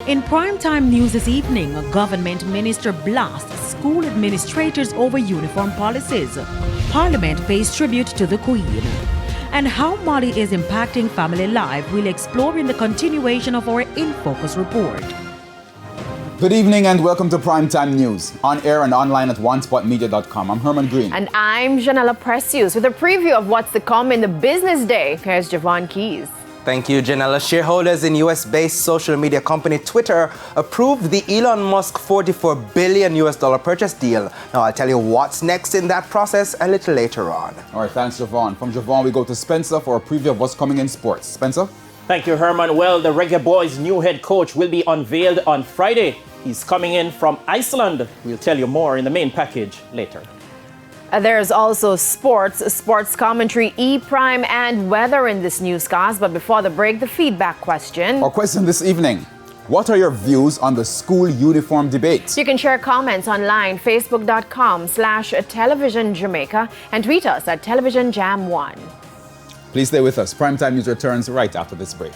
In primetime news this evening, a government minister blasts school administrators over uniform policies. Parliament pays tribute to the Queen. And how Mali is impacting family life, we'll explore in the continuation of our In Focus report. Good evening and welcome to Primetime News, on air and online at onespotmedia.com. I'm Herman Green. And I'm Janella Precious with a preview of what's to come in the business day. Here's Javon Keys. Thank you, Janella. Shareholders in US-based social media company Twitter approved the Elon Musk $44 billion purchase deal. Now, I'll tell you what's next in that process a little later on. All right, thanks, Javon. From Javon, we go to Spencer for a preview of what's coming in sports. Spencer? Thank you, Herman. Well, the Reggae Boys' new head coach will be unveiled on Friday. He's coming in from Iceland. We'll tell you more in the main package later. There's also sports commentary, E-Prime, and weather in this newscast. But before the break, the feedback question. Our question this evening: what are your views on the school uniform debate? You can share comments online, facebook.com/television Jamaica, and tweet us at televisionjam1. Please stay with us. Primetime News returns right after this break.